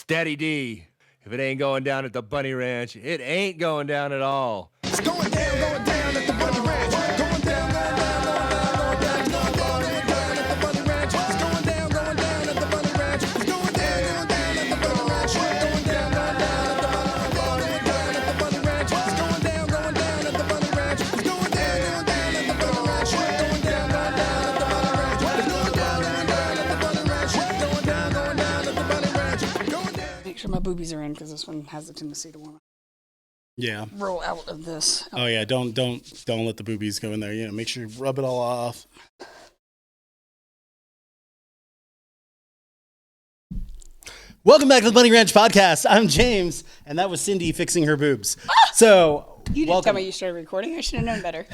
Steady D. If it ain't going down at the Bunny Ranch, it ain't going down at all. It's going down at the Bunny Ranch. Going down, going down at the Bunny Ranch. It's going down at the Bunny Ranch. It's going down at the Bunny Ranch. Going down at the Bunny Ranch. It's going down at the Bunny Ranch. It's going down at the Bunny Ranch. Going down at the Bunny Ranch. It's going down at the Bunny Ranch. Going down at the Bunny Ranch. Going down. Make sure my boobies are in because this one has a tendency to want to Yeah. roll out of this. Oh yeah. Don't let the boobies go in there. You know, make sure you rub it all off. Welcome back to the Bunny Ranch podcast. I'm James, and that was Cindy fixing her boobs. So You didn't welcome. tell me you started recording. I should have known better.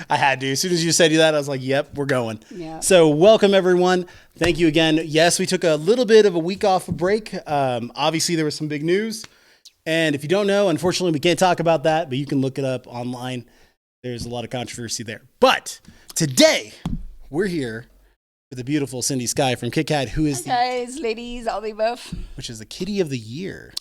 I had to. As soon as you said that, I was like, "Yep, we're going." Yeah. So welcome everyone. Thank you again. Yes, we took a little bit of a week off a break. Obviously, there was some big news. And if you don't know, unfortunately, we can't talk about that, but you can look it up online. There's a lot of controversy there. But today, we're here with the beautiful Sindy Sky from Kit Kat, who is Guys, ladies, all the above. which is the kitty of the year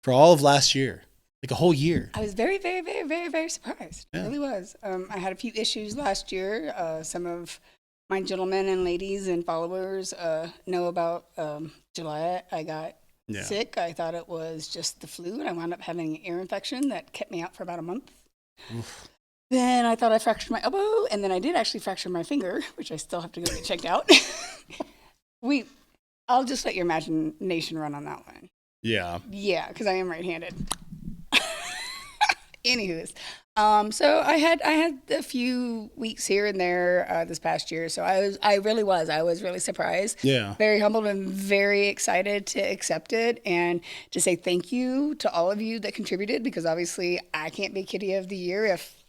for all of last year, like a whole year. I was very, very, very, very, very surprised. Yeah. I really was. I had a few issues last year. Some of my gentlemen and ladies and followers know about July. I got Yeah. sick. I thought it was just the flu, and I wound up having an ear infection that kept me out for about a month. Oof. Then I thought I fractured my elbow, and then I did actually fracture my finger, which I still have to go get checked out. I'll just let your imagination run on that one. Yeah. Yeah, because I am right-handed. Anywho's, so I had a few weeks here and there this past year. So I was really surprised. Yeah. Very humbled and very excited to accept it and to say thank you to all of you that contributed, because obviously I can't be Kitty of the Year if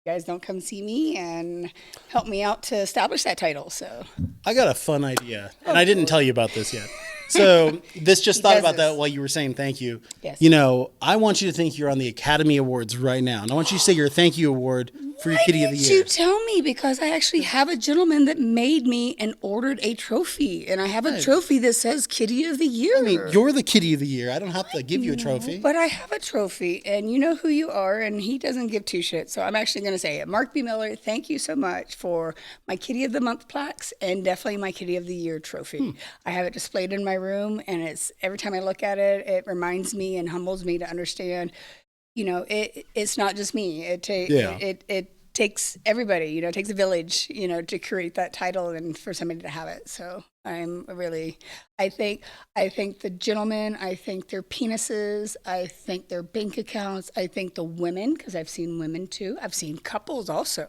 you guys don't come see me and help me out to establish that title. So I got a fun idea, and I didn't tell you about this yet. So this just thought about that while you were saying thank you. Yes. You know, I want you to think you're on the Academy Awards right now, and I want you to say your thank you award for your Kitty of the Why didn't Year. you tell me? Because I actually have a gentleman that made me and ordered a trophy, and I have a trophy that says Kitty of the Year. I mean, you're the Kitty of the Year. I don't have to give you a trophy. But I have a trophy, and you know who you are, and he doesn't give two shits. So I'm actually going to say it. Mark B. Miller, thank you so much for my Kitty of the Month plaques and definitely my Kitty of the Year trophy. I have it displayed in my room, and it's every time I look at it, it reminds me and humbles me to understand, you know, it's not just me. It takes everybody, you know, it takes a village, you know, to create that title and for somebody to have it. So I'm really, I think the gentlemen, I think their penises, I think their bank accounts, I think the women, because I've seen women too. I've seen couples also.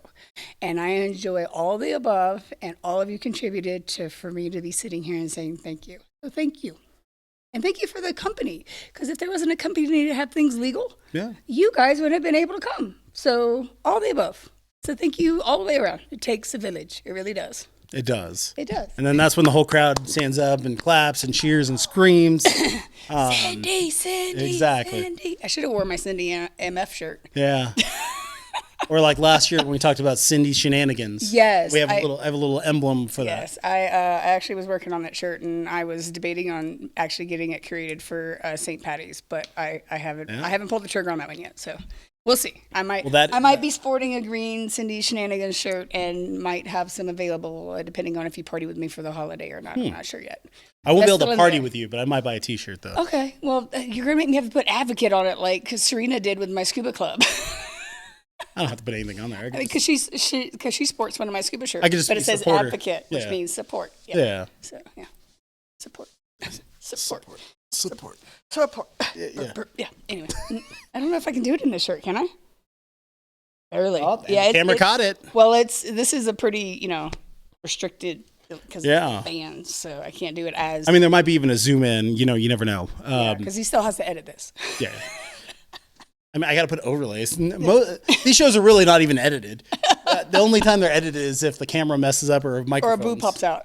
And I enjoy all the above, and all of you contributed for me to be sitting here and saying thank you. So thank you. And thank you for the company, because if there wasn't a company to have things legal, you guys wouldn't have been able to come. So all the above. So thank you all the way around. It takes a village. It really does. It does. It does. And then that's when the whole crowd stands up and claps and cheers and screams. Cindy, exactly. Cindy. I should have worn my Cindy MF shirt. Yeah. Or like last year when we talked about Cindy's shenanigans. Yes. I have a little emblem for that. Yes. I actually was working on that shirt, and I was debating on actually getting it created for St. Patty's, but I haven't pulled the trigger on that one yet. So we'll see. I might be sporting a green Cindy Shenanigans shirt and might have some available, depending on if you party with me for the holiday or not. I'm not sure yet. I won't That's be able still to in party there. with you, but I might buy a T-shirt though. Okay. Well, you're going to make me have to put advocate on it, like Serena did with my scuba club. I don't have to put anything on there. Because she sports one of my scuba shirts. I could just but be it says supporter. advocate, which Yeah. means support. Yeah. So yeah, support. Support. Yeah. Anyway, I don't know if I can do it in this shirt. Can I? Barely. Oh, the camera caught it. Well, this is a pretty restricted because Yeah. of the fans, so I can't do it as. I mean, there might be even a zoom in. You know, you never know. Because he still has to edit this. Yeah. I mean, I got to put overlays. These shows are really not even edited. The only time they're edited is if the camera messes up or if Or a microphones. boob pops out,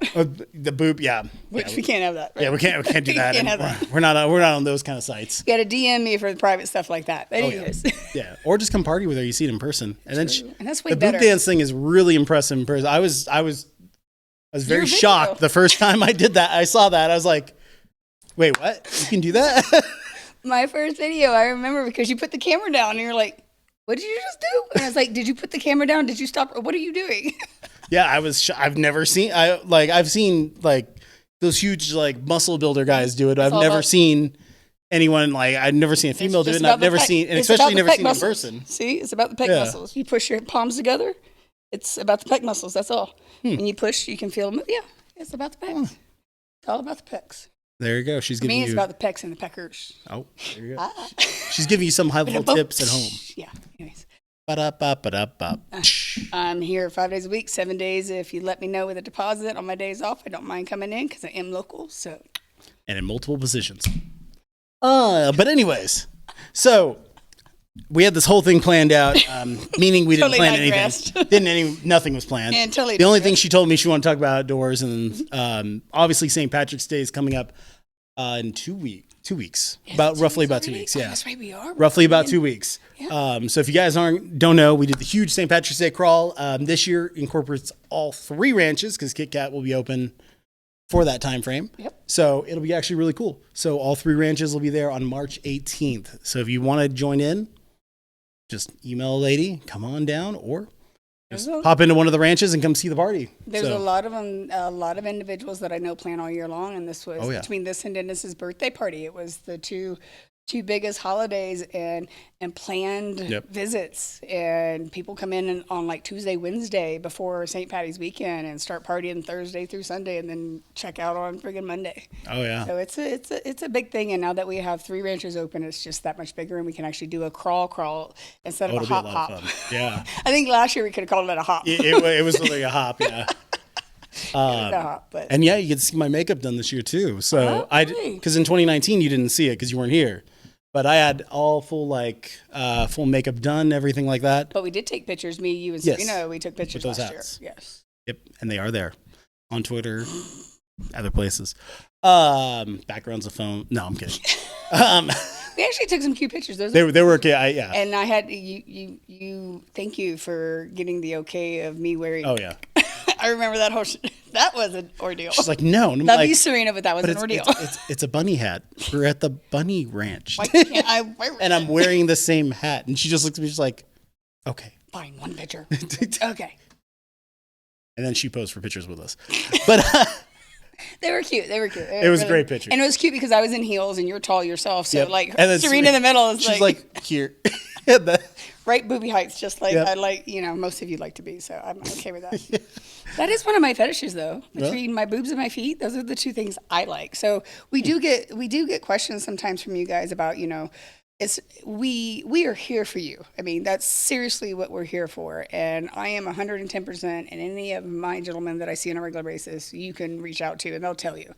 The boob, yeah. which we can't have that. Right? Yeah, we can't do that. Can't have anymore. that. We're not on those kind of sites. You got to DM me for the private stuff like that. But Oh, anyways, Yeah, or just come party with her. You see it in person, and then and that's way the better. boob dance thing is really impressive in person. I was very Your video. shocked the first time I did that. I saw that. I was like, Wait, what? You can do that? My first video, I remember because you put the camera down and you're like, what did you just do? And I was like, did you put the camera down? Did you stop? What are you doing? Yeah, I've never seen. I've seen like those huge like muscle builder guys do it. I've all never about- seen anyone like I've never seen a female do it, Just and about I've the never pec- seen, and it's especially about the never pec seen muscles. in person. See, it's about the pec Yeah. muscles. You push your palms together. It's about the pec muscles. That's all. When you push, you can feel them. Yeah, it's about the pecs. It's all about the pecs. There you go. She's For giving me, it's you. about the pecs and the peckers. Oh, there you go. She's giving you some high level tips at home. Yeah. Anyways, Ba-da-ba-ba-da-ba. I'm here 5 days a week, 7 days. If you let me know with a deposit on my days off, I don't mind coming in because I am local. So And in multiple positions. But anyways, so we had this whole thing planned out, meaning we didn't Totally plan digressed. anything. Nothing was planned. And totally the only thing digressed. she told me she wanted to talk about outdoors, and obviously St. Patrick's Day is coming up in 2 weeks. 2 weeks, roughly about 2 weeks. Oh, Yeah, that's right, we are. roughly about 2 weeks. So if you guys don't know, we did the huge St. Patrick's Day crawl. This year incorporates all 3 ranches because Kit Kat will be open for that time frame. Yep. So it'll be actually really cool. So all 3 ranches will be there on March 18th. So if you want to join in, just email a lady, come on down, or just pop into one of the ranches and come see the party. There's So- a lot of them, a lot of individuals that I know plan all year long, and this was between this and Dennis's birthday party. It was the two biggest holidays and planned visits, and people come in and on like Tuesday, Wednesday before St. Patty's weekend and start partying Thursday through Sunday, and then check out on friggin' Monday. Oh yeah. So it's a big thing, and now that we have 3 ranches open, it's just that much bigger, and we can actually do a crawl instead of a It'll be a hop lot hop. of fun. Yeah. I think last year we could have called it a hop. It was literally a hop. Yeah. A hop, but And yeah, you get to see my makeup done this year too. So really? because in 2019 you didn't see it because you weren't here, but I had all full makeup done, everything like that. But we did take pictures, me, you, and Yes. Serena. We took pictures With those last hats. year. Yes. Yep, and they are there on Twitter, other places. Backgrounds of phone. No, I'm kidding. We actually took some cute pictures. Those They were okay. Yeah. and I had you. Thank you for getting the okay of me wearing. Oh yeah. I remember that whole. That was an ordeal. She's like, no, and I'm Love like, you, Serena, but that was but an ordeal. it's a bunny hat. We're at the BunnyRanch, Why can't I wear and I'm wearing the same hat, and she just looks at me, she's like, okay. Fine, one picture. Okay. And then she posed for pictures with us, but. They were cute. It was a great picture. And it was cute because I was in heels and you're tall yourself. So Yep. like And then Serena in the middle is she's like here. right booby heights, just like Yep. I like, most of you like to be. So I'm okay with that. That is one of my fetishes though. Between my boobs and my feet, those are the 2 things I like. So we do get questions sometimes from you guys about, we are here for you. I mean, that's seriously what we're here for. And I am 110%. And any of my gentlemen that I see on a regular basis, you can reach out to and they'll tell you.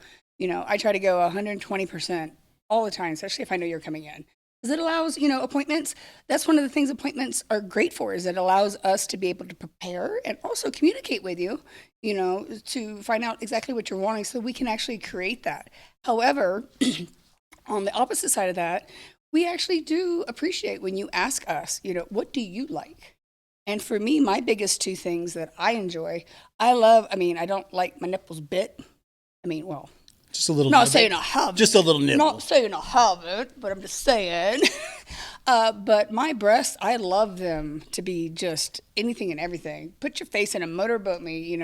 I try to go 120% all the time, especially if I know you're coming in. Because it allows, appointments. That's one of the things appointments are great for, is it allows us to be able to prepare and also communicate with you, to find out exactly what you're wanting so we can actually create that. However, on the opposite side of that, we actually do appreciate when you ask us, what do you like? And for me, my biggest 2 things that I enjoy, I don't like my nipples bit. Just a little. Not nibble. saying I have Just a little nibble. Not saying I have it, but I'm just saying. But my breasts, I love them to be just anything and everything. Put your face in them, motorboat me,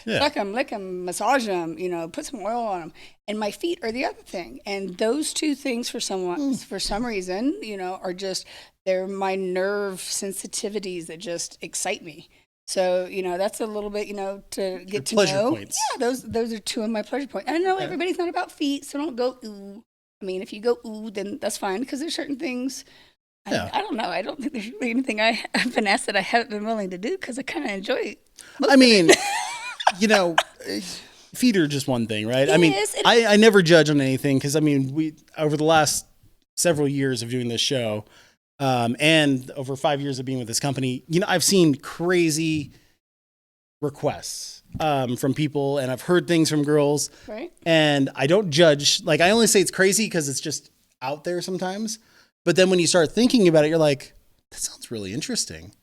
suck them, lick them, massage them, put some oil on them. And my feet are the other thing. And those 2 things for some reason, are just, they're my nerve sensitivities that just excite me. So, that's a little bit, to get to pleasure know. points. Yeah, those are 2 of my pleasure points. And I know everybody's not about feet, so don't go ooh. I mean, if you go ooh, then that's fine, because there's certain things. Yeah. I don't know. I don't think there's really anything I've been asked that I haven't been willing to do because I kind of enjoy it. I mean, feet are just one thing, right? I mean, Yes, it I never judge on anything because, we, over the last several years of doing this show, and over 5 years of being with this company, I've seen crazy requests from people, and I've heard things from girls, Right. and I don't judge. Like, I only say it's crazy because it's just out there sometimes. But then when you start thinking about it, you're like, that sounds really interesting.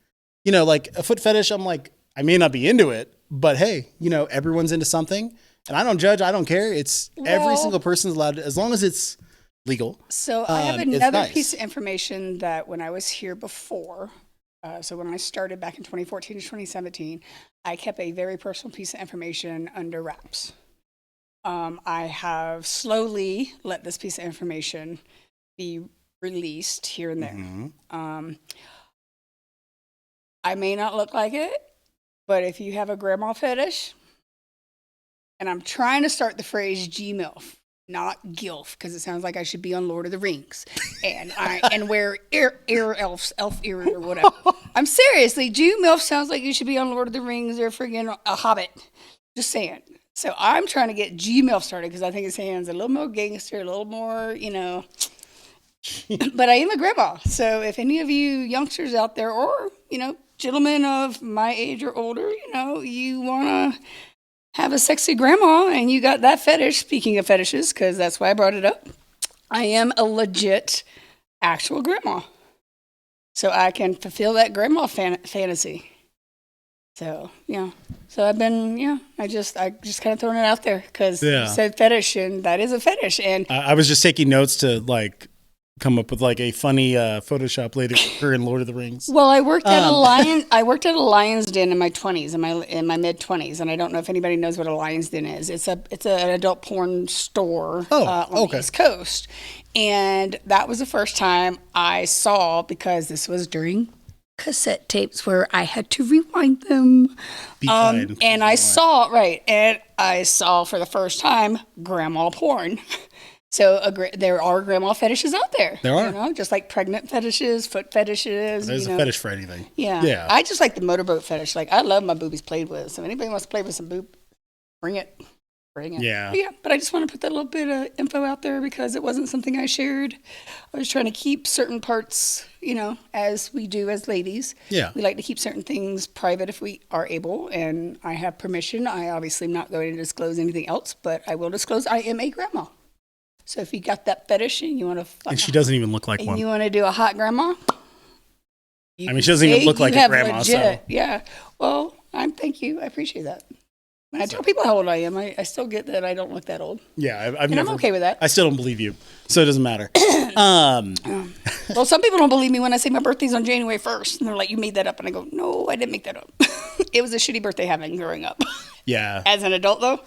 Like a foot fetish, I'm like, I may not be into it, but hey, everyone's into something. And I don't judge. I don't care. It's every Well- single person's allowed to, as long as it's legal. So I have it's another nice. piece of information that when I was here before, so when I started back in 2014 to 2017, I kept a very personal piece of information under wraps. I have slowly let this piece of information be released here and there. Mhm. I may not look like it, but if you have a grandma fetish, and I'm trying to start the phrase G-MILF, not GILF, because it sounds like I should be on Lord of the Rings, and wear elf ear or whatever. I'm seriously, G-MILF sounds like you should be on Lord of the Rings or friggin' a Hobbit. Just saying. So I'm trying to get G-MILF started because I think it sounds a little more gangster, a little more, but I am a grandma. So if any of you youngsters out there or, gentlemen of my age or older, you want to have a sexy grandma and you got that fetish, speaking of fetishes, because that's why I brought it up, I am a legit actual grandma. So I can fulfill that grandma fantasy. So, So I've been, I just kind of throwing it out there because you said fetish and that is a fetish. And I was just taking notes to come up with a funny Photoshop later for in Lord of the Rings. well, I worked at a lion's den in my 20s, in my mid 20s, and I don't know if anybody knows what a lion's den is. It's an adult porn store on the East Coast, and that was the first time I saw, because this was during cassette tapes where I had to rewind them, and I saw for the first time grandma porn. So there are grandma fetishes out there. There are. Just like pregnant fetishes, foot fetishes. There's a fetish for anything. Yeah. I just like the motorboat fetish. I love my boobies played with. So anybody wants to play with some boob, bring it. Yeah. But I just want to put that little bit of info out there because it wasn't something I shared. I was trying to keep certain parts, as we do as ladies. Yeah. We like to keep certain things private if we are able, and I have permission. I obviously am not going to disclose anything else, but I will disclose I am a grandma. So if you got that fetish and you want to and she doesn't even look like one. You want to do a hot grandma? She doesn't even look like a grandma. Legit, yeah. Well, thank you. I appreciate that. When I tell people how old I am, I still get that I don't look that old. Yeah, I'm okay with that. I still don't believe you, so it doesn't matter. Well, some people don't believe me when I say my birthday's on January 1st, and they're like, "You made that up," and I go, "No, I didn't make that up. It was a shitty birthday having growing up." Yeah. As an adult, though,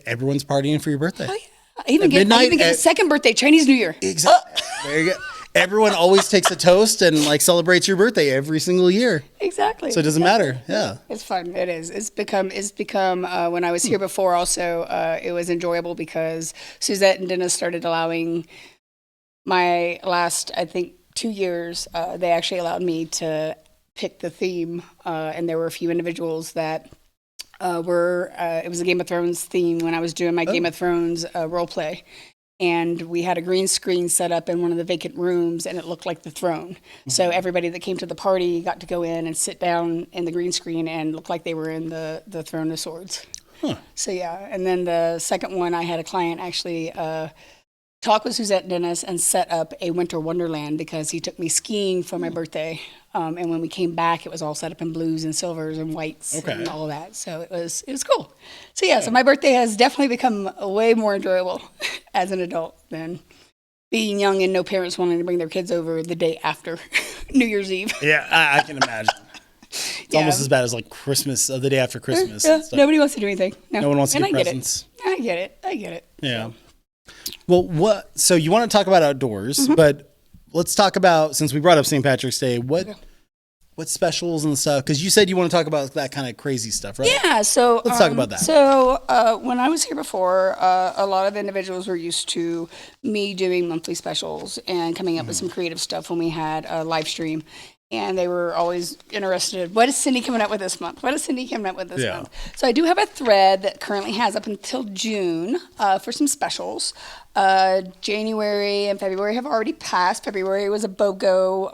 everyone's partying for your birthday. Oh, yeah. I even get a second birthday, Chinese New Year. Exactly. There you go. Everyone always takes a toast and celebrates your birthday every single year. Exactly. So it doesn't matter. Yeah. It's fun. It is. It's become when I was here before also, it was enjoyable because Suzette and Dennis started allowing my last, I think, 2 years, they actually allowed me to pick the theme. And there were a few individuals that it was a Game of Thrones theme when I was doing my Game of Thrones role play. And we had a green screen set up in one of the vacant rooms, and it looked like the throne. Mm-hmm. So everybody that came to the party got to go in and sit down in the green screen and look like they were in the Throne of Swords. Huh. So, yeah. And then the second one, I had a client actually talk with Suzette and Dennis and set up a winter wonderland because he took me skiing for my birthday. And when we came back, it was all set up in blues and silvers and whites and all that. So it was cool. So yeah, so my birthday has definitely become way more enjoyable as an adult than being young and no parents wanting to bring their kids over the day after New Year's Eve. Yeah, I can imagine. It's almost as bad as Christmas, the day after Christmas. Yeah, nobody wants to do anything. No one wants to get presents. I get it. Yeah. Well, so you want to talk about outdoors, but let's talk about, since we brought up St. Patrick's Day, what specials and stuff? Because you said you want to talk about that kind of crazy stuff, right? Yeah, so let's talk about that. So when I was here before, a lot of individuals were used to me doing monthly specials and coming up with some creative stuff when we had a live stream. And they were always interested, what is Sindy coming up with this month? What is Sindy coming up with this month? So I do have a thread that currently has up until June for some specials. January and February have already passed. February was a BOGO.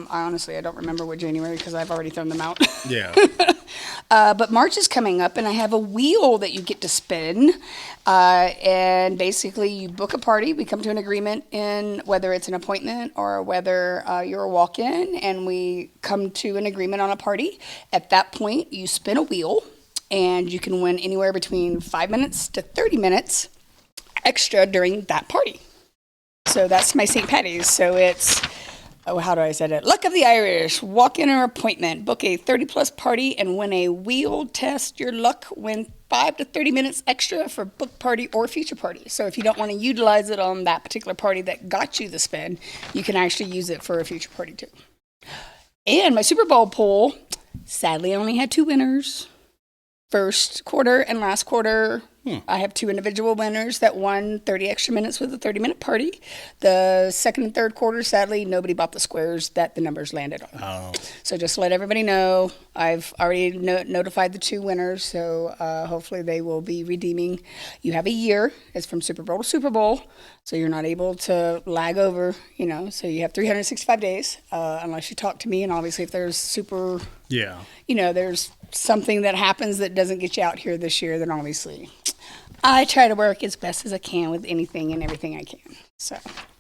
I don't remember what January because I've already thrown them out. Yeah. But March is coming up, and I have a wheel that you get to spin. And basically, you book a party. We come to an agreement in whether it's an appointment or whether you're a walk-in, and we come to an agreement on a party. At that point, you spin a wheel, and you can win anywhere between 5 minutes to 30 minutes extra during that party. So that's my St. Patty's. So it's, how do I say it? Luck of the Irish. Walk in or appointment. Book a 30-plus party and win a wheel. Test your luck. Win 5 to 30 minutes extra for book party or future party. So if you don't want to utilize it on that particular party that got you the spin, you can actually use it for a future party too. And my Super Bowl poll, sadly, only had 2 winners. First quarter and last quarter, I have 2 individual winners that won 30 extra minutes with a 30-minute party. The second and third quarter, sadly, nobody bought the squares that the numbers landed on. Oh. So just to let everybody know, I've already notified the 2 winners, so hopefully they will be redeeming. You have a year. It's from Super Bowl to Super Bowl, so you're not able to lag over, so you have 365 days, unless you talk to me, and obviously if there's there's something that happens that doesn't get you out here this year, then obviously I try to work as best as I can with anything and everything I can. So.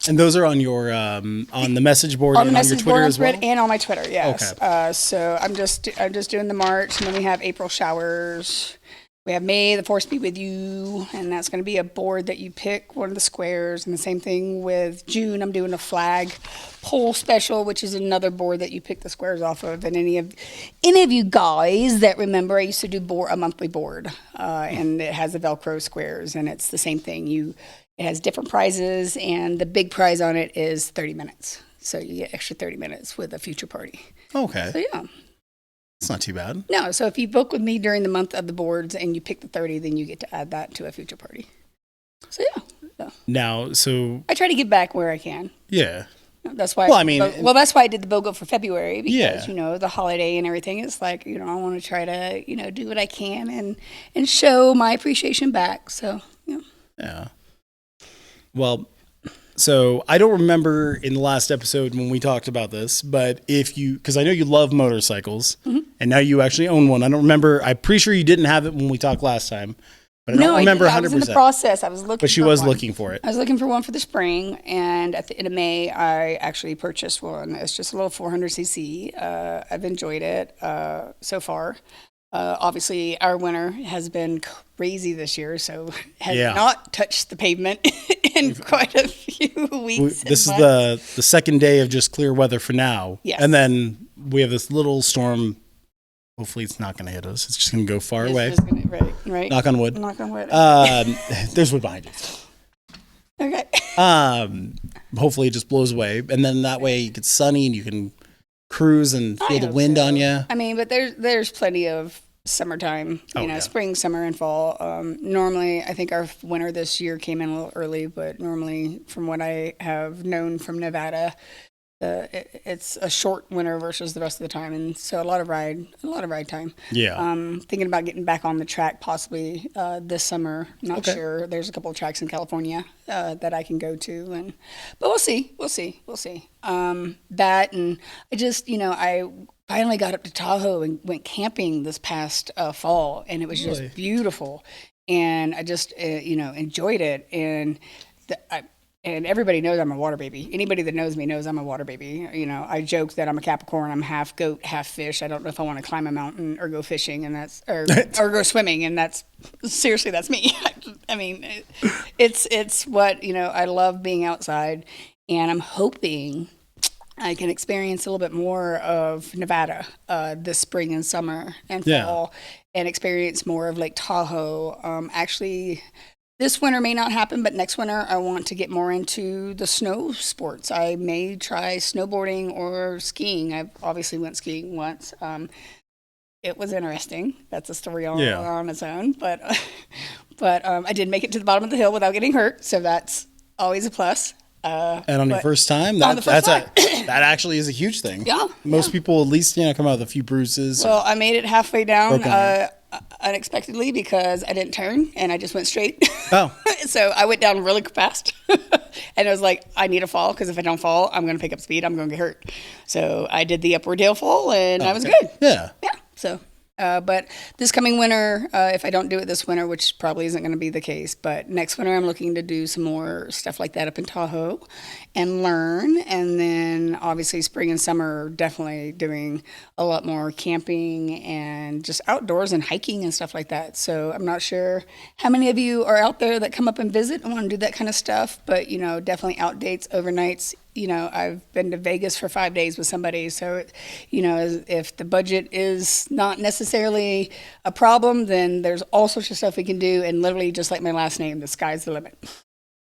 And those are on your on the message board On and the on your message Twitter board as well? and on my Twitter, yes. Okay. So I'm just doing the March, and then we have April showers. We have May, the Force Be With You, and that's going to be a board that you pick one of the squares. And the same thing with June, I'm doing a flag pole special, which is another board that you pick the squares off of. And any of you guys that remember, I used to do a monthly board, and it has the Velcro squares, and it's the same thing. It has different prizes, and the big prize on it is 30 minutes. So you get extra 30 minutes with a future party. Okay. So yeah. It's not too bad. No, so if you book with me during the month of the boards and you pick the 30, then you get to add that to a future party. So yeah. Now, so I try to give back where I can. Yeah. That's why. That's why I did the BOGO for February, because the holiday and everything. It's like I want to try to do what I can and show my appreciation back. So yeah. Yeah. Well, so I don't remember in the last episode when we talked about this, but because I know you love motorcycles, and now you actually own one. I don't remember. I'm pretty sure you didn't have it when we talked last time, but I don't remember 100%. I was in the process. I was looking. But she was looking for it. I was looking for one for the spring, and at the end of May, I actually purchased one. It's just a little 400cc. I've enjoyed it so far. Obviously, our winter has been crazy this year, so has not touched the pavement in quite a few weeks. This is the second day of just clear weather for now. Yes. And then we have this little storm. Hopefully it's not going to hit us. It's just going to go far away. Right. Knock on wood. Knock on wood. There's wood behind you. Okay. Hopefully it just blows away. And then that way it gets sunny and you can cruise and feel the wind on you. I mean, but there's plenty of summertime, spring, summer, and fall. Normally, I think our winter this year came in a little early, but normally, from what I have known from Nevada, it's a short winter versus the rest of the time, and so a lot of ride time. Yeah. Thinking about getting back on the track possibly this summer. Not sure. There's a couple of tracks in California that I can go to, but we'll see. That, and I just I finally got up to Tahoe and went camping this past fall, and it was just beautiful, and I just enjoyed it, and and everybody knows I'm a water baby. Anybody that knows me knows I'm a water baby. I joke that I'm a Capricorn. I'm half goat, half fish. I don't know if I want to climb a mountain or go fishing, and or go swimming, and that's me. I mean, it's what I love being outside, and I'm hoping I can experience a little bit more of Nevada this spring and summer and fall, and experience more of Lake Tahoe. Actually, this winter may not happen, but next winter I want to get more into the snow sports. I may try snowboarding or skiing. I obviously went skiing once. It was interesting. That's a story all on its own. But I did make it to the bottom of the hill without getting hurt, so that's always a plus. And on your first time, that actually is a huge thing. Yeah. Most people at least come out with a few bruises. Well, I made it halfway down unexpectedly because I didn't turn and I just went straight. Oh. So I went down really fast, and I was like, I need to fall because if I don't fall, I'm going to pick up speed. I'm going to get hurt. So I did the upward tail fall, and I was good. Yeah. Yeah. So But this coming winter, if I don't do it this winter, which probably isn't going to be the case, but next winter I'm looking to do some more stuff like that up in Tahoe and learn. And then obviously spring and summer, definitely doing a lot more camping and just outdoors and hiking and stuff like that. So I'm not sure how many of you are out there that come up and visit and want to do that kind of stuff, but definitely outdates, overnights. I've been to Vegas for 5 days with somebody. So, if the budget is not necessarily a problem, then there's all sorts of stuff we can do. And literally, just like my last name, the sky's the limit.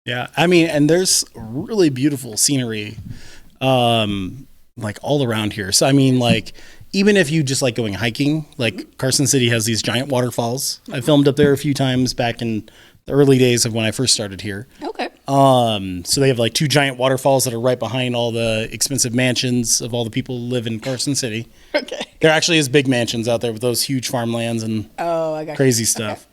Yeah. I mean, and there's really beautiful scenery, like all around here. So, I mean, like, even if you just like going hiking, like Carson City has these giant waterfalls. I filmed up there a few times back in the early days of when I first started here. Okay. So they have like 2 giant waterfalls that are right behind all the expensive mansions of all the people who live in Carson City. Okay. There actually is big mansions out there with those huge farmlands and I got crazy you. stuff.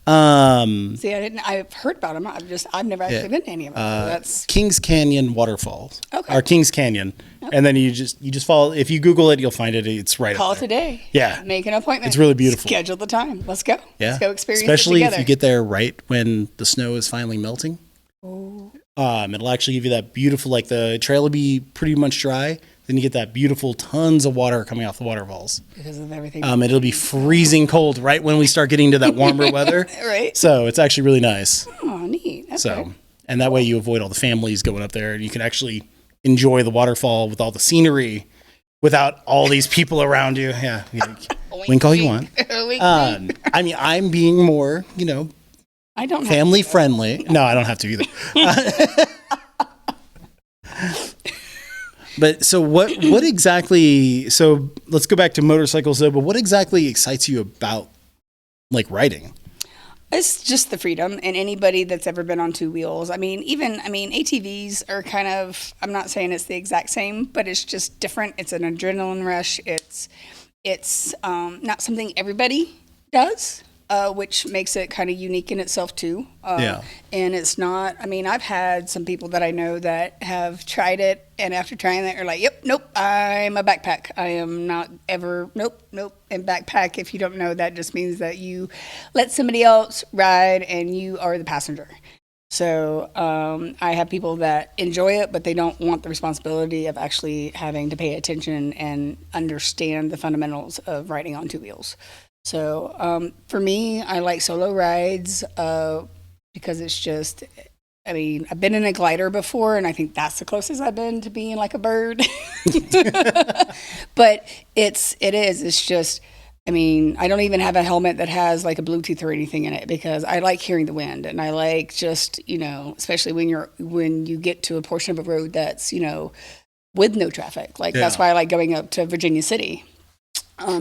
Okay. See, I've heard about them. I've never actually been to any of them. So that's Kings Canyon Waterfall. Okay. Or Kings Canyon. And then you just follow, if you Google it, you'll find it. It's right call up there. today. Yeah. Make an appointment. It's really beautiful. Schedule the time. Let's go. Yeah. Let's go experience Especially it if together. you get there right when the snow is finally melting. Oh. It'll actually give you that beautiful, like the trail will be pretty much dry. Then you get that beautiful tons of water coming off the waterfalls. Because of everything. It'll be freezing cold right when we start getting to that warmer weather. Right. So it's actually really nice. Oh, neat. Okay. So, and that way you avoid all the families going up there and you can actually enjoy the waterfall with all the scenery without all these people around you. Yeah. Wink all you want. Wink, wink. I mean, I'm being more, I don't have family friendly. No, I don't have to either. But so what exactly, so let's go back to motorcycles though, but what exactly excites you about like riding? It's just the freedom, and anybody that's ever been on 2 wheels. ATVs are kind of, I'm not saying it's the exact same, but it's just different. It's an adrenaline rush. It's not something everybody does. Which makes it kind of unique in itself too. Yeah. And it's not, I've had some people that I know that have tried it, and after trying it are like, yep, nope, I'm a backpack. I am not ever, nope. And backpack, if you don't know, that just means that you let somebody else ride and you are the passenger. So I have people that enjoy it, but they don't want the responsibility of actually having to pay attention and understand the fundamentals of riding on 2 wheels. So for me, I like solo rides because it's just, I've been in a glider before, and I think that's the closest I've been to being like a bird. But it's just, I don't even have a helmet that has like a Bluetooth or anything in it because I like hearing the wind, and I like just, especially when you get to a portion of a road that's, with no traffic. Like that's why I like going up to Virginia City.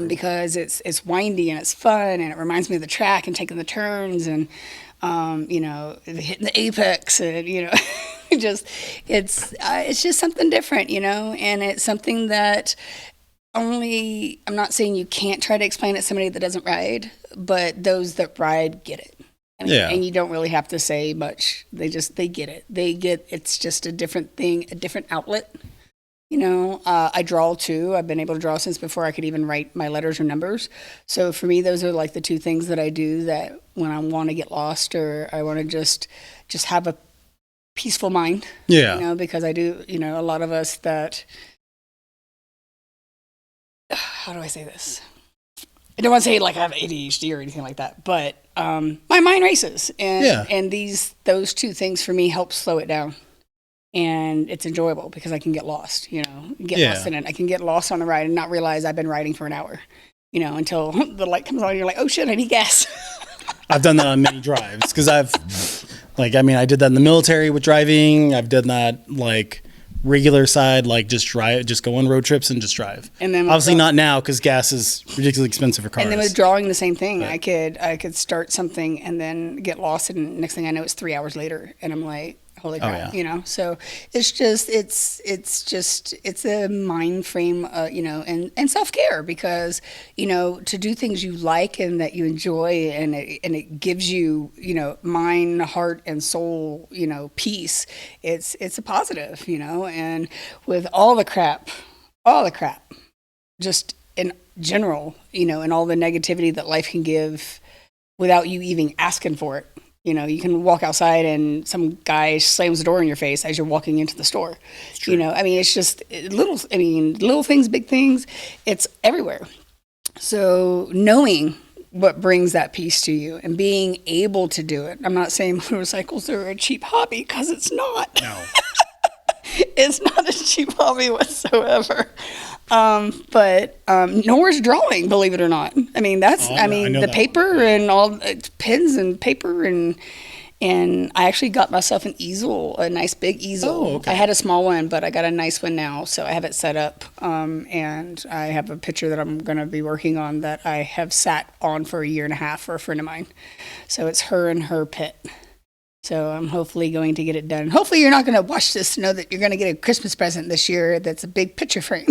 Because it's windy and it's fun, and it reminds me of the track and taking the turns and hitting the apex, and it's just something different, and it's something that I'm not saying you can't try to explain it to somebody that doesn't ride, but those that ride get it. And you don't really have to say much. They get it. It's just a different thing, a different outlet. I draw too. I've been able to draw since before I could even write my letters or numbers. So for me, those are like the 2 things that I do that when I want to get lost or I want to just have a peaceful mind. Yeah. Because I do, a lot of us that, how do I say this? I don't want to say like I have ADHD or anything like that, but my mind races. And those 2 things for me help slow it down. And it's enjoyable because I can get lost, lost in it. I can get lost on the ride and not realize I've been riding for an hour, until the light comes on and you're like, oh shit, I need gas. I've done that on many drives because I did that in the military with driving. I've done that like regular side, like just go on road trips and just drive. And then obviously not now because gas is ridiculously expensive for cars. And then with drawing, the same thing. Right. I could start something and then get lost, and next thing I know, it's 3 hours later, and I'm like, holy crap, So it's a mind frame, and self-care because, to do things you like and that you enjoy and it gives you, mind, heart and soul, peace. It's a positive, and with all the crap, just in general, and all the negativity that life can give without you even asking for it. You can walk outside and some guy slams the door in your face as you're walking into the store. It's just little things, big things. It's everywhere. So knowing what brings that peace to you and being able to do it. I'm not saying motorcycles are a cheap hobby, because it's not. No. It's not a cheap hobby whatsoever. But nor is drawing, believe it or not. I mean, the paper and all pens and paper and I actually got myself an easel, a nice big easel. Oh, okay. I had a small one, but I got a nice one now, so I have it set up. And I have a picture that I'm going to be working on that I have sat on for 1.5 years for a friend of mine. So it's her and her pet. So I'm hopefully going to get it done. Hopefully you're not going to watch this to know that you're going to get a Christmas present this year that's a big picture frame.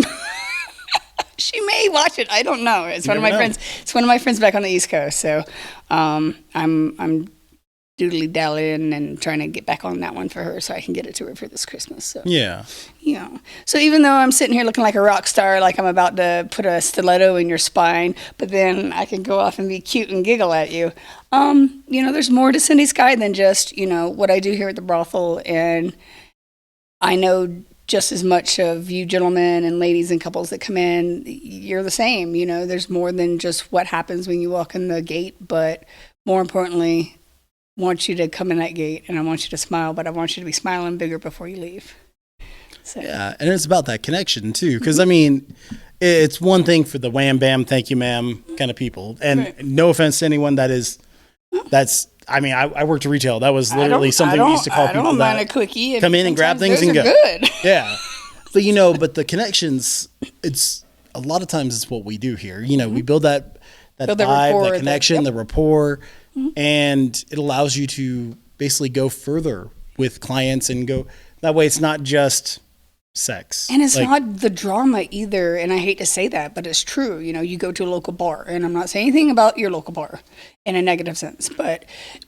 She may watch it. I don't know. It's one of my friends. It's one of my friends back on the East Coast. So I'm doodly dallying and trying to get back on that one for her so I can get it to her for this Christmas. So Yeah. So even though I'm sitting here looking like a rock star, like I'm about to put a stiletto in your spine, but then I can go off and be cute and giggle at you. There's more to Sindy Sky than just, what I do here at the brothel. And I know just as much of you gentlemen and ladies and couples that come in, you're the same. There's more than just what happens when you walk in the gate, but more importantly, I want you to come in that gate and I want you to smile, but I want you to be smiling bigger before you leave. So. Yeah, and it's about that connection too, because it's one thing for the wham bam, thank you ma'am kind of people, and right. No offense to anyone I worked retail. That was literally something we used to call people that a quickie come in and grab things and go. Good. Yeah, but but the connections, it's a lot of times it's what we do here. We build that vibe, that connection, the rapport, and it allows you to basically go further with clients and go that way. It's not just sex, and it's not the drama either. And I hate to say that, but it's true. You go to a local bar, and I'm not saying anything about your local bar in a negative sense, but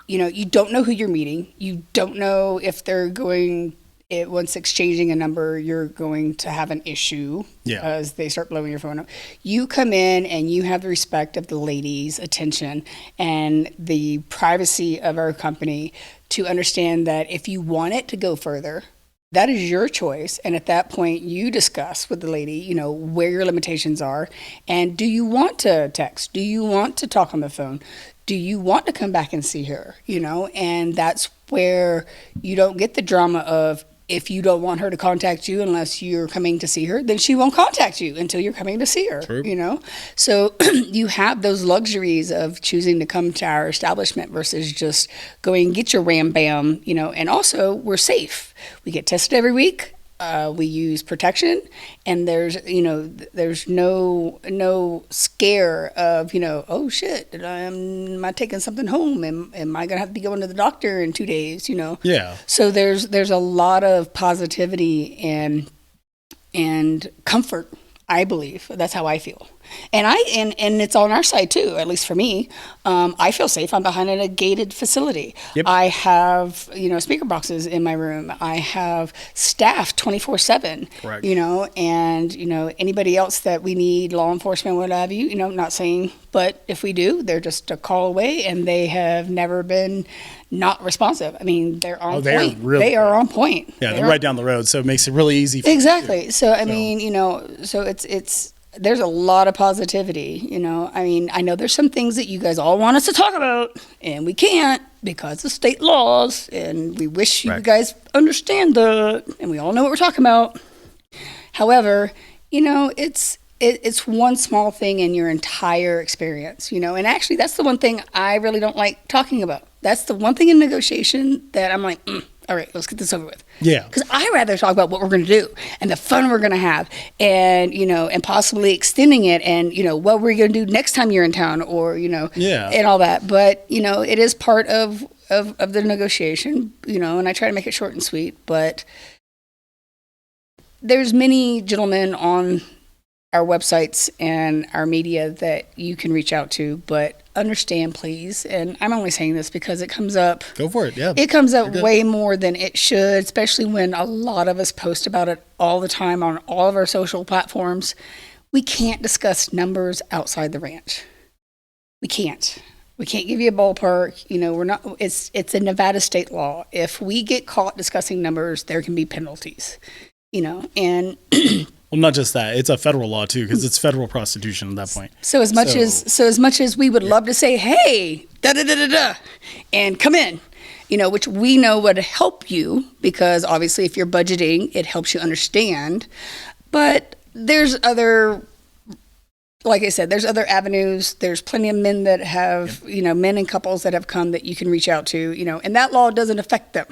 you don't know who you're meeting. You don't know if they're going. Once exchanging a number, you're going to have an issue because they start blowing your phone up. You come in and you have the respect of the ladies' attention and the privacy of our company to understand that if you want it to go further, that is your choice. And at that point, you discuss with the lady, where your limitations are. And do you want to text? Do you want to talk on the phone? Do you want to come back and see her? And that's where you don't get the drama of, if you don't want her to contact you unless you're coming to see her, then she won't contact you until you're coming to see her. True. So you have those luxuries of choosing to come to our establishment versus just going and get your wham bam, and also we're safe. We get tested every week. We use protection, and there's no scare of, oh shit, am I taking something home? Am I going to have to be going to the doctor in 2 days, Yeah. So there's a lot of positivity and comfort, I believe. That's how I feel. And it's on our side too, at least for me. I feel safe. I'm behind in a gated facility. Yep. I have, speaker boxes in my room. I have staff 24/7. Correct. And anybody else that we need, law enforcement, what have you, not saying, but if we do, they're just a call away, and they have never been not responsive. They're on point. They are on point. Yeah, they're right down the road, so it makes it really easy. Exactly. So so it's. There's a lot of positivity, I know there's some things that you guys all want us to talk about, and we can't because of state laws, and we wish you guys understand that, and we all know what we're talking about. However, it's one small thing in your entire experience, and actually that's the one thing I really don't like talking about. That's the one thing in negotiation that I'm like, all right, let's get this over with. Yeah. Because I'd rather talk about what we're going to do and the fun we're going to have, and, and possibly extending it, and, what we're going to do next time you're in town, or, and all that. But, it is part of the negotiation, and I try to make it short and sweet. But there's many gentlemen on our websites and our media that you can reach out to, but understand, please, and I'm only saying this because it comes up. Go for it, yeah. It comes up way more than it should, especially when a lot of us post about it all the time on all of our social platforms. we can't discuss numbers outside the ranch. We can't. We can't give you a ballpark. You know, we're not. It's a Nevada state law. If we get caught discussing numbers, there can be penalties. You know, and Well, not just that; it's a federal law too, because it's federal prostitution at that point. so as much as we would love to say, hey, da da da da da, and come in, you know, which we know would help you because obviously if you're budgeting, it helps you understand. But there's other, like I said, there's other avenues. There's plenty of men that have, you know, men and couples that have come that you can reach out to, you know, and that law doesn't affect them.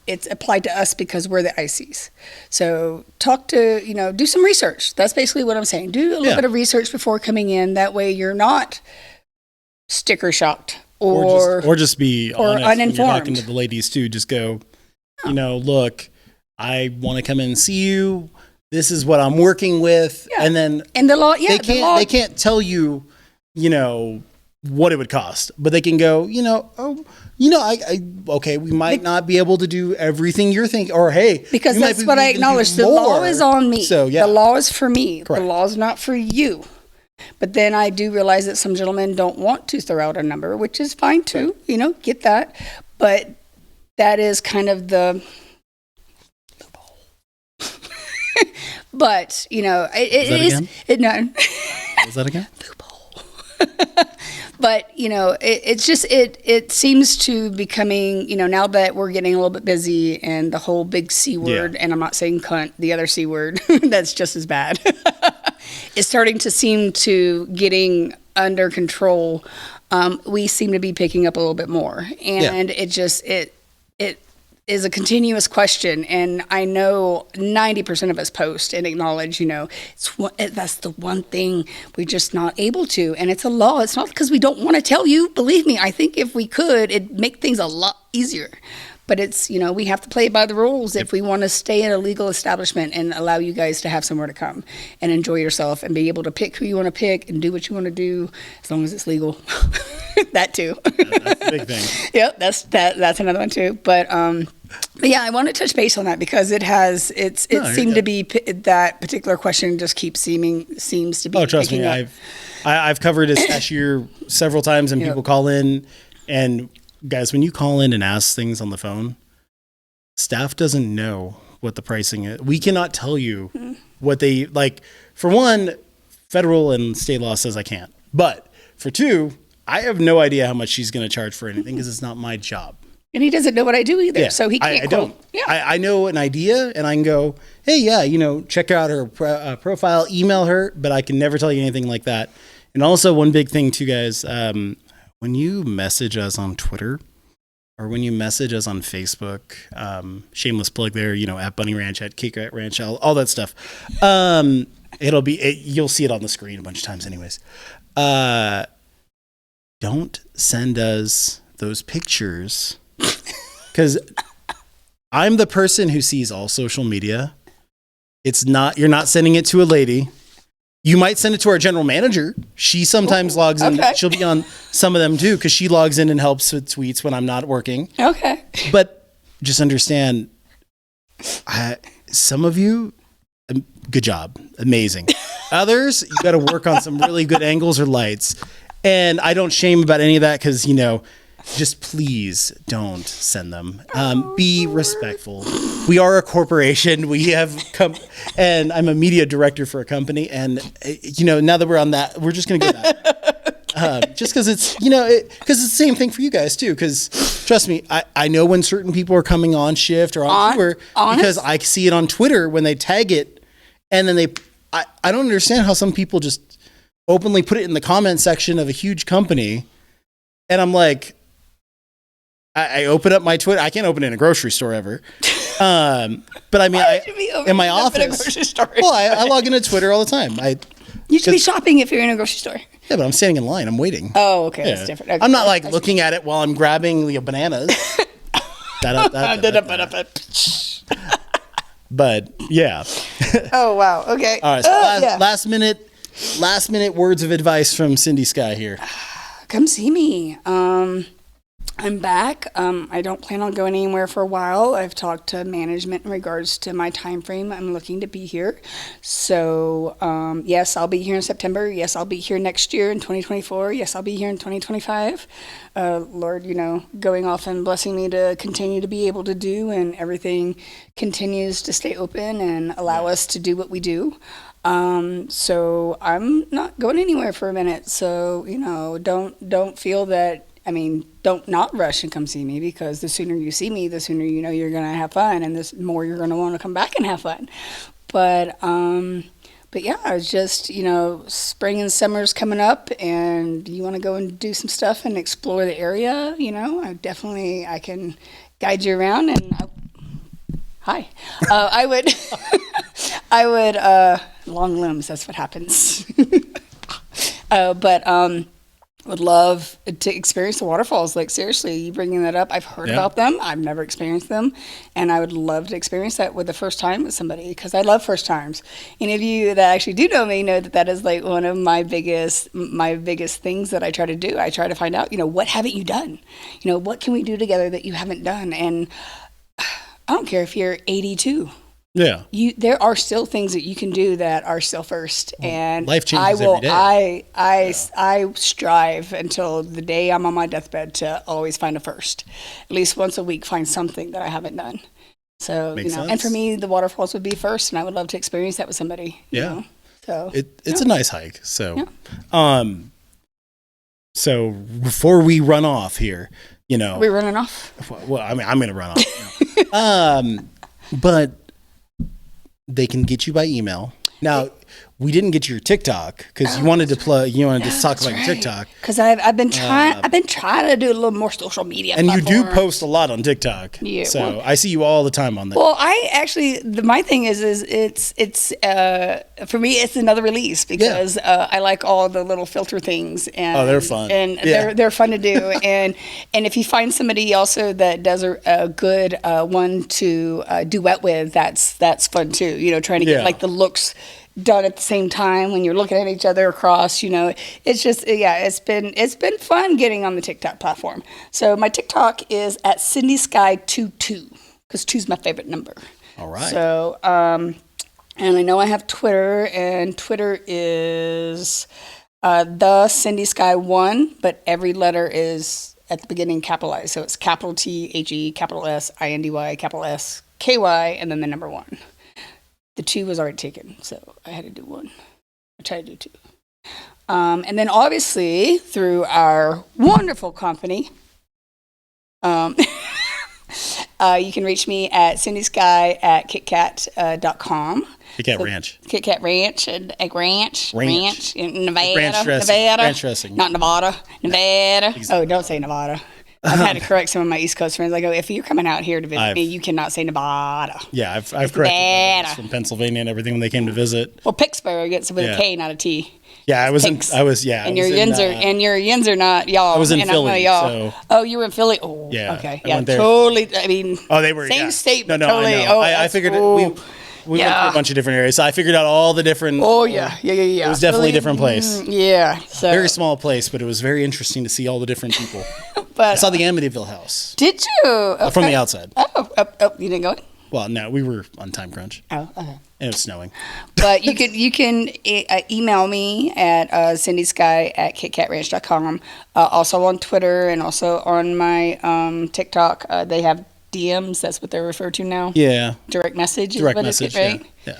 It's applied to us because we're the ICs. So talk to, you know, do some research. That's basically what I'm saying. Do a little bit of research before coming in. That way you're not sticker shocked or just be or honest when you're uninformed. talking to the ladies too. Just go, you know, look, I want to come in and see you. This is what I'm working with, and then the law, they can't tell you, you know, what it would cost, but they can go, you know, okay, we might not be able to do everything you're thinking, or hey, because we might that's be what I able to do acknowledge. The more. law is on me. So yeah, the law is for me. Correct. The law is not for you. But then I do realize that some gentlemen don't want to throw out a number, which is fine too. You know, get that. But that is kind of the loophole. But you know, it is. No. What was that again? But you know, it's just it seems to becoming, you know, now that we're getting a little bit busy and the whole big C word, and I'm not saying cunt, the other C word that's just as bad, is starting to seem to getting under control. We seem to be picking up a little bit more, and it is a continuous question. And I know 90% of us post and acknowledge, you know, that's the one thing we're just not able to. And it's a law. It's not because we don't want to tell you. Believe me, I think if we could, it'd make things a lot easier. But it's, you know, we have to play by the rules if we want to stay in a legal establishment and allow you guys to have somewhere to come and enjoy yourself and be able to pick who you want to pick and do what you want to do as long as it's legal. That too. That's the big thing. Yep, that's another one too. But yeah, I want to touch base on that because it seemed to be that particular question just seems to be. Oh, trust me, up. I've covered this cashier several times, and people call in, and guys, when you call in and ask things on the phone, staff doesn't know what the pricing is. We cannot tell you what they like. For one, federal and state law says I can't. But for two, I have no idea how much she's going to charge for anything because it's not my job. And he doesn't know what I do either, so he can't. I don't. Yeah. I know an idea, and I can go, hey, yeah, you know, check out her profile, email her, but I can never tell you anything like that. And also, one big thing too, guys, when you message us on Twitter or when you message us on Facebook, shameless plug there, you know, at BunnyRanch, at Kick Ranch, all that stuff. You'll see it on the screen a bunch of times, anyways. Don't send us those pictures. Because I'm the person who sees all social media. You're not sending it to a lady. You might send it to our general manager. She sometimes logs in. Okay. She'll be on some of them too, because she logs in and helps with tweets when I'm not working. Okay. But just understand, some of you, good job. Amazing. Others, you got to work on some really good angles or lights. And I don't shame about any of that because, you know, just please don't send them. Be respectful. We are a corporation. We have and I'm a media director for a company. And, you know, now that we're on that, we're just going to go that. Just because it's, you know, because it's the same thing for you guys too. Because trust me, I know when certain people are coming on shift or on tour because I see it on Twitter when they tag it. And then I don't understand how some people just openly put it in the comment section of a huge company. And I'm like, I open up my Twitter. I can't open it in a grocery store ever. But I mean, in my office, well, I log into Twitter all the time. You should be shopping if you're in a grocery store. Yeah, but I'm standing in line. I'm waiting. Oh, okay. That's different. Okay. I'm not like looking at it while I'm grabbing the bananas. But yeah. Oh, wow. Okay. All right. So last minute words of advice from Sindy Sky here. Come see me. I'm back. I don't plan on going anywhere for a while. I've talked to management in regards to my time frame. I'm looking to be here. So, yes, I'll be here in September. Yes, I'll be here next year in 2024. Yes, I'll be here in 2025. Lord, going off and blessing me to continue to be able to do, and everything continues to stay open and allow us to do what we do. So I'm not going anywhere for a minute. So, don't feel that, don't not rush and come see me, because the sooner you see me, the sooner you know you're going to have fun, and the more you're going to want to come back and have fun. But yeah, it's just, spring and summer's coming up, and you want to go and do some stuff and explore the area, I can guide you around, and hi. I would, long limbs, that's what happens. Would love to experience the waterfalls. Like, seriously, you bringing that up, I've heard about them. I've never experienced them, and I would love to experience that with the first time with somebody, because I love first times. Any of you that actually do know me know that is like one of my biggest things that I try to do. I try to find out, what haven't you done? What can we do together that you haven't done? And I don't care if you're 82. Yeah. There are still things that you can do that are still first, and life changes every day. I strive until the day I'm on my deathbed to always find a first, at least once a week, find something that I haven't done. So Makes sense. And for me, the waterfalls would be first, and I would love to experience that with somebody. Yeah. So it's a nice hike. So, so before we run off here, Are we running off? Well, I'm going to run off. But they can get you by email. Now, we didn't get your TikTok because you wanted to talk about your TikTok. Because I've been trying to do a little more social media. And platform. You do post a lot on TikTok. Yeah, so I see you all the time on there. Well, my thing is it's for me, it's another release, because I like all the little filter things, and they're fun, and they're fun to do. and if you find somebody also that does a good one to duet with, that's fun too. Trying to get like the looks done at the same time when you're looking at each other across. It's just it's been fun getting on the TikTok platform. So my TikTok is at Sindy Sky 22, because 2's my favorite number. All right. So and I know I have Twitter, and Twitter is the Sindy Sky 1, but every letter is at the beginning capitalized. So it's capital THE, capital SINDY, capital SKY, and then the number 1. The 2 was already taken, so I had to do 1. I tried to do 2. And then obviously through our wonderful company, you can reach me at Sindy Sky at KitKat.com. KitKat Ranch. KitKat Ranch and Egg Ranch in Nevada. Ranch dressing. Not Nevada. Nevada. Oh, don't say Nevada. I've had to correct some of my East Coast friends. I go, if you're coming out here to visit me, you cannot say Nevada. Yeah, I've corrected them from Pennsylvania and everything when they came to visit. Well, Pittsburgh, it's with a K, not a T. Yeah, And your yins are not y'all. I was in Philly. Y'all. Oh, you were in Philly? Oh, yeah. Okay. Yeah, totally. They were same state. No, totally. I know. I figured we went through a bunch of different areas, so I figured out all the different. Oh yeah. It was definitely a different place. Yeah. So. Very small place, but it was very interesting to see all the different people. But I saw the Amityville house. Did you? Okay. From the outside. Oh, you didn't go in? Well, no, we were on time crunch. Oh, okay. And it was snowing. But you can email me at cindysky@kitcatranch.com. Also on Twitter, and also on my TikTok. They have DMs. That's what they're referred to now. Yeah. Direct message. Direct message, right? Yeah.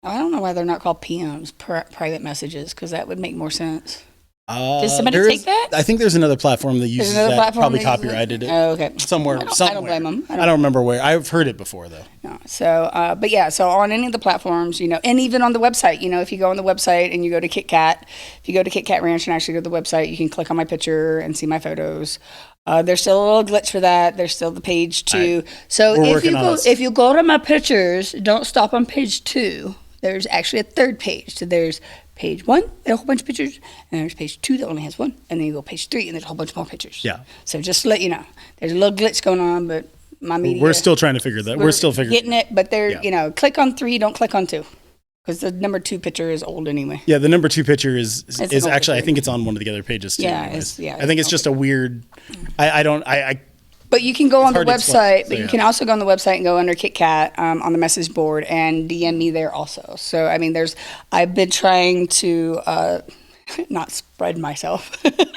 I don't know why they're not called PMs, private messages, because that would make more sense. Did somebody take that? I think there's another platform that uses that. Probably copyrighted it. Oh, okay. Somewhere. I don't blame them. I don't remember where. I've heard it before, though. No. So, so on any of the platforms, and even on the website, if you go on the website and you go to KitKat, if you go to KitKat Ranch and actually go to the website, you can click on my picture and see my photos. There's still a little glitch for that. There's still the page 2. So if you go to my pictures, don't stop on page 2. There's actually a third page. So there's page 1, a whole bunch of pictures, and there's page 2 that only has 1, and then you go page 3, and there's a whole bunch more pictures. Yeah. So just to let you know, there's a little glitch going on, but my media. We're still trying to figure that. We're still figuring getting it, but click on 3, don't click on 2, Because the number 2 picture is old anyway. Yeah, the number 2 picture is an old actually, I picture. think it's on one of the other pages too. Yeah, anyways. it's I think it's just a weird. I But you can go on the hard to explain, website, so but you yeah. can also go on the website and go under Kit Kat on the message board and DM me there also. So, I mean, I've been trying to not spread myself, but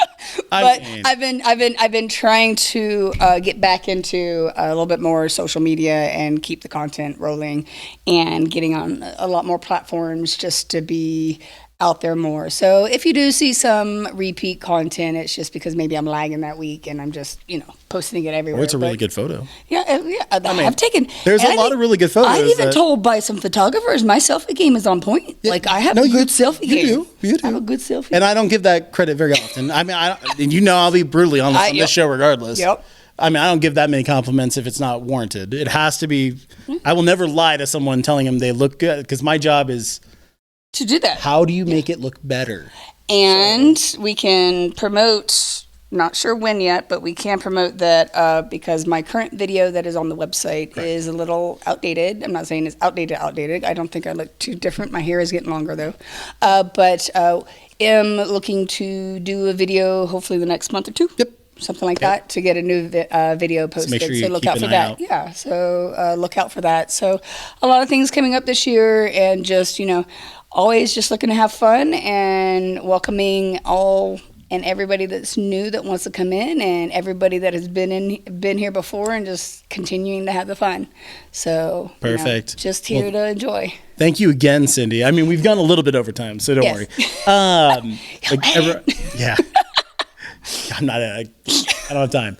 I've been trying to get back into a little bit more social media and keep the content rolling and getting on a lot more platforms just to be out there more. So if you do see some repeat content, it's just because maybe I'm lagging that week and I'm just, posting it everywhere. Or it's a really But- good photo. Yeah, I've taken. there's and a I lot think- of really good photos I'm even that- told by some photographers my selfie game is on point. Like I have No, a you- good selfie you game. do. You do. I have a good selfie. And I don't give that credit very often. I mean, I'll be brutally honest on Yep. this show regardless. Yep. I mean, I don't give that many compliments if it's not warranted. It has to be. I will never lie to someone telling them they look good because my job is to do that. how do you make it look better? And we can promote, not sure when yet, but we can promote that because my current video that is on the website is a little outdated. I'm not saying it's outdated. I don't think I look too different. My hair is getting longer though. But am looking to do a video hopefully the next month or 2. Yep. Something like that to get a new video posted. make sure you look keep out an for eye that. out. Yeah. So look out for that. So a lot of things coming up this year and just, always just looking to have fun and welcoming all and everybody that's new that wants to come in and everybody that has been here before and just continuing to have the fun. So Perfect. Just here to enjoy. Thank you again, Cindy. I mean, we've gone a little bit over time, so don't Yes. worry. Yeah. I'm not. I don't have time.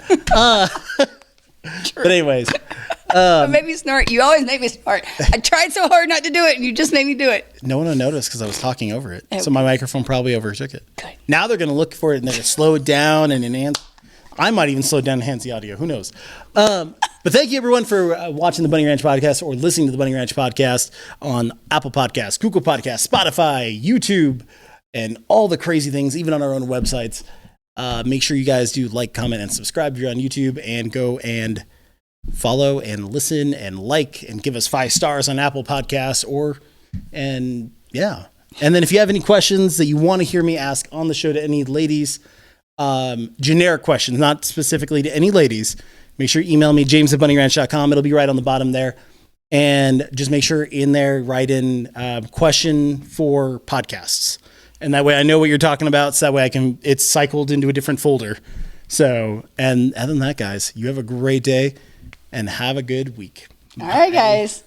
But anyways, Don't make me snort. You always make me snort. I tried so hard not to do it, and you just made me do it. no one will notice because I was talking over it, so my microphone probably overtook it. Good. Now they're going to look for it and they're going to slow it down and enhance. I might even slow it down and enhance the audio. Who knows? But thank you everyone for watching the Bunny Ranch podcast or listening to the Bunny Ranch podcast on Apple Podcasts, Google Podcasts, Spotify, YouTube, and all the crazy things, even on our own websites. Make sure you guys do like, comment, and subscribe if you're on YouTube, and go and follow and listen and like and give us 5 stars on Apple Podcasts and then if you have any questions that you want to hear me ask on the show to any ladies, generic questions, not specifically to any ladies, make sure you email me, james@bunnyranch.com. It'll be right on the bottom there. And just make sure in there, write in question for podcasts. And that way I know what you're talking about. So that way it's cycled into a different folder. So, and other than that, guys, you have a great day and have a good week. All right, guys.